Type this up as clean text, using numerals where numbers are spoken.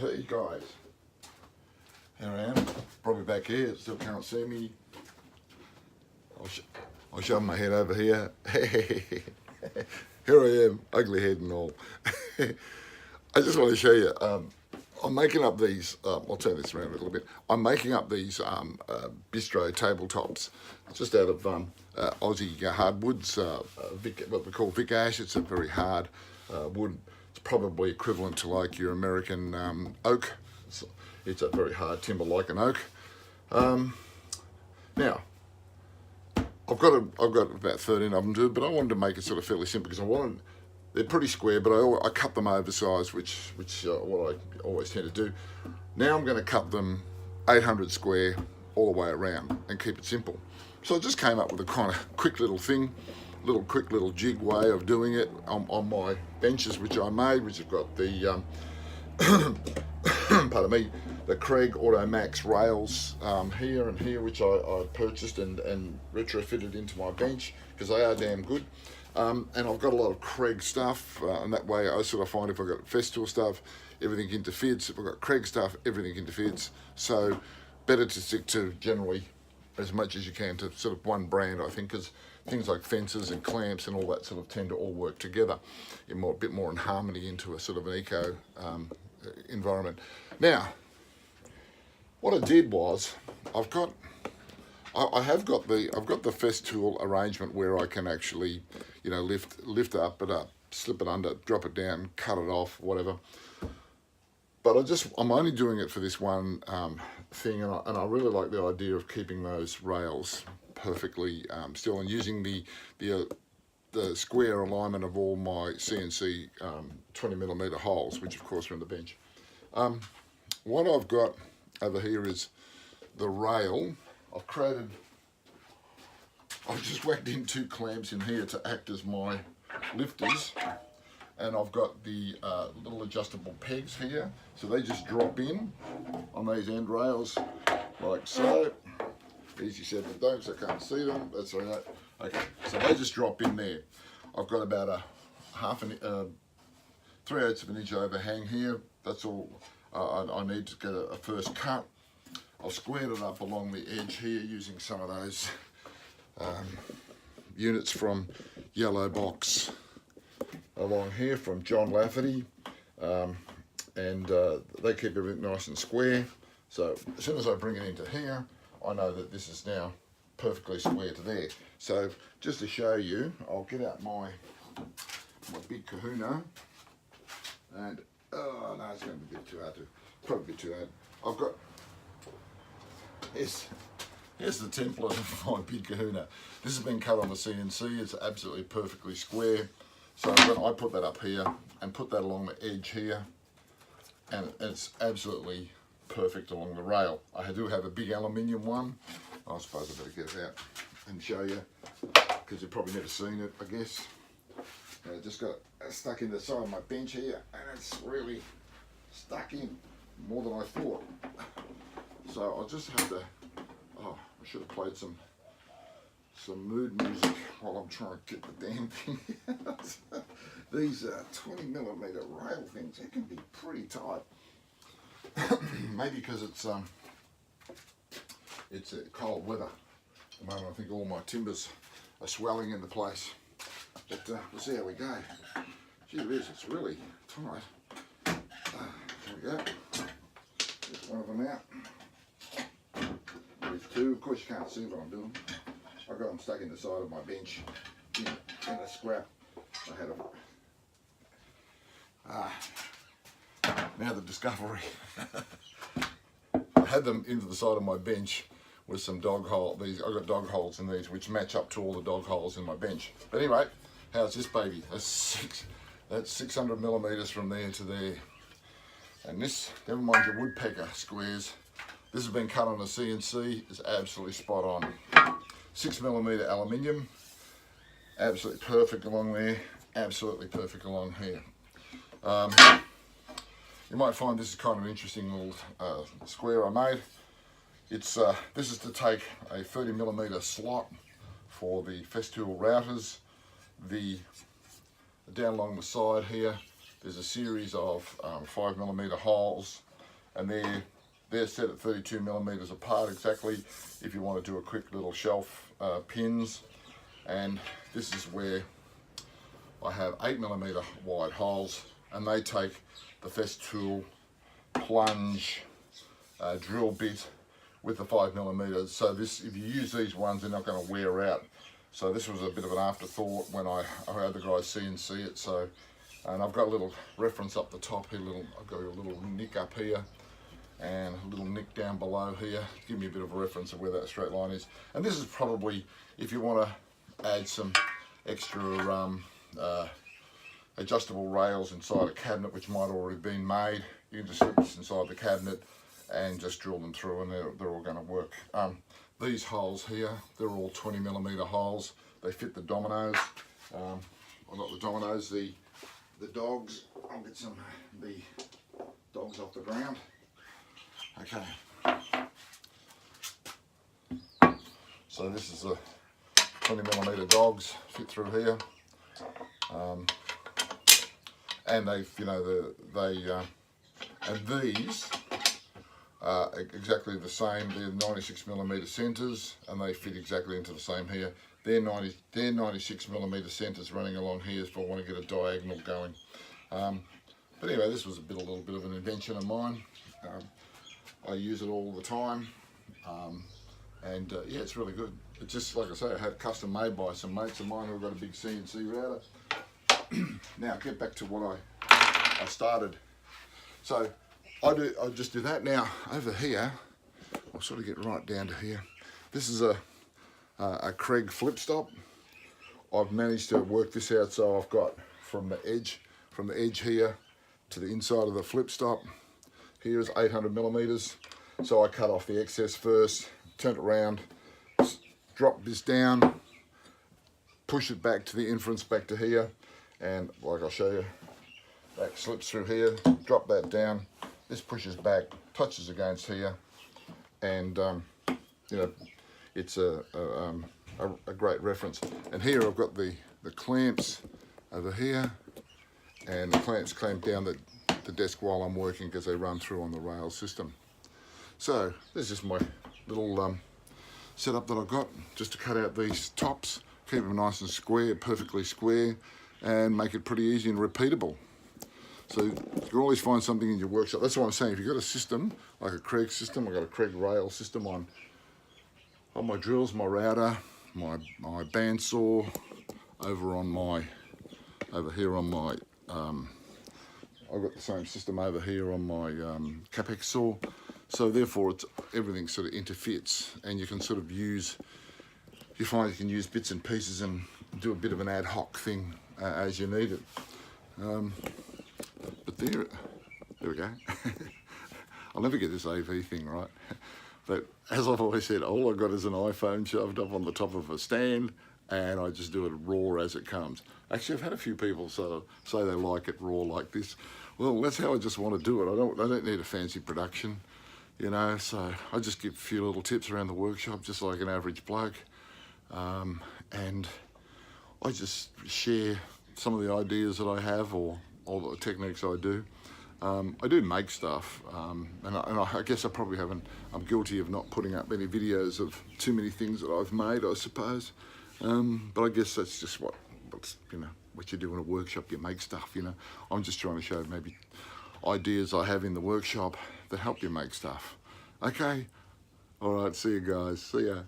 Hey guys, here I am, probably back here, still can't see me. I'll shove my head over here. Here I am, ugly head and all. I just want to show you, I'm making up these, I'll turn this around a little bit. I'm making up these bistro tabletops, just out of Aussie hardwoods, what we call Vic Ash. It's a very hard wood. It's probably equivalent to like your American oak. It's a very hard timber like an oak. Now, I've got about 13 of them to do, but I wanted to make it sort of fairly simple because they're pretty square, but I cut them oversized, which what I always tend to do. Now I'm going to cut them 800 square all the way around and keep it simple. So I just came up with a kind of quick little thing, quick little jig way of doing it on my benches, which I made, which have got the pardon me, the Craig Automax rails here and here, which I purchased and retrofitted into my bench because they are damn good. And I've got a lot of Craig stuff, and that way I sort of find if I've got Festool stuff, everything interferes. If I've got Craig stuff, everything interferes. So better to stick to generally as much as you can to sort of one brand, I think, because things like fences and clamps and all that sort of tend to all work together in a bit more in harmony into a sort of an eco environment. Now, what I did was I've got the Festool arrangement where I can actually, lift up, slip it under, drop it down, cut it off, whatever. But I'm only doing it for this one thing, and I really like the idea of keeping those rails perfectly still and using the square alignment of all my CNC 20mm holes, which of course are in the bench. What I've got over here is the rail. I've just whacked in 2 clamps in here to act as my lifters, and I've got the little adjustable pegs here, so they just drop in on these end rails like so. Easy said but done, so I can't see them. That's all right. Okay, so they just drop in there. I've got about a 3/8 of an inch overhang here. That's all I need to get a first cut. I've squared it up along the edge here using some of those units from Yellow Box along here from John Lafferty, and they keep everything nice and square. So as soon as I bring it into here, I know that this is now perfectly square to there. So just to show you, I'll get out my big kahuna, and oh no, it's going to be a bit too hard to, probably too hard. I've got, here's the template of my big kahuna. This has been cut on the CNC, it's absolutely perfectly square. So I put that up here and put that along the edge here, and it's absolutely perfect along the rail. I do have a big aluminium one. I suppose I better get it out and show you, because you've probably never seen it, I guess. And I just got stuck in the side of my bench here, and it's really stuck in more than I thought. So I'll just have to, I should have played some mood music while I'm trying to get the damn thing out. These 20mm rail things, they can be pretty tight. Maybe because it's cold weather. At the moment I think all my timbers are swelling into place. But we'll see how we go. Gee whiz, it's really tight. There we go. There's one of them out. There's 2. Of course you can't see what I'm doing. I've got them stuck in the side of my bench in a scrap. I had now the discovery. I had them into the side of my bench with some dog hole. I've got dog holes in these which match up to all the dog holes in my bench. But anyway, how's this baby? That's 600mm from there to there. And this, never mind your woodpecker squares, this has been cut on a CNC, it's absolutely spot on. 6mm aluminium, absolutely perfect along there, absolutely perfect along here. You might find this is kind of an interesting little square I made. This is to take a 30mm slot for the Festool routers. Down along the side here, there's a series of 5mm holes and they're set at 32mm apart exactly if you want to do a quick little shelf pins. And this is where I have 8mm wide holes, and they take the Festool plunge drill bit with the 5mm. So this, if you use these ones, they're not going to wear out. So this was a bit of an afterthought when I had the guys CNC it. So, and I've got a little reference up the top here. I've got a little nick up here and a little nick down below here. Give me a bit of a reference of where that straight line is. And this is probably if you want to add some extra adjustable rails inside a cabinet which might already been made. You can just slip this inside the cabinet and just drill them through, and they're all going to work. These holes here, they're all 20mm holes. They fit the dominoes. Well, not the dominoes, the dogs. I'll get the dogs off the ground. Okay. So this is the 20mm dogs fit through here. And they, you know, and these are exactly the same. They're 96mm centres, and they fit exactly into the same here. They're 96mm centres running along here if I want to get a diagonal going. But anyway, this was a little bit of an invention of mine. I use it all the time, and yeah, it's really good. It's just like I say, I had custom made by some mates of mine who've got a big CNC router. Now get back to what I started. So I just do that. Now over here, I'll sort of get right down to here. This is a Craig flip stop. I've managed to work this out so I've got from the edge here to the inside of the flip stop. Here is 800mm. So I cut off the excess first, turn it around, drop this down, push it back to the inference back to here, and like I'll show you, that slips through here, drop that down, this pushes back, touches against here, and you know, it's a great reference. And here I've got the clamps over here, and the clamps clamp down the desk while I'm working because they run through on the rail system. So this is my little setup that I've got just to cut out these tops, keep them nice and square, perfectly square, and make it pretty easy and repeatable. So you can always find something in your workshop. That's what I'm saying. If you've got a system like a Craig system, I've got a Craig rail system on my drills, my router, my bandsaw, over here on my I've got the same system over here on my Capex saw. So therefore everything sort of interfits, and you can sort of you find you can use bits and pieces and do a bit of an ad hoc thing as you need it. But there we go. I'll never get this AV thing right. But as I've always said, all I've got is an iPhone shoved up on the top of a stand, and I just do it raw as it comes. Actually, I've had a few people say they like it raw like this. Well, that's how I just want to do it. I don't need a fancy production, you know, so I just give a few little tips around the workshop, just like an average bloke. And I just share some of the ideas that I have, or the techniques I do. I do make stuff, and I guess I probably haven't, I'm guilty of not putting up many videos of too many things that I've made, I suppose. But I guess that's just what's, you know, what you do in a workshop, you make stuff, you know. I'm just trying to show maybe ideas I have in the workshop that help you make stuff. Okay, all right, see you guys, see ya.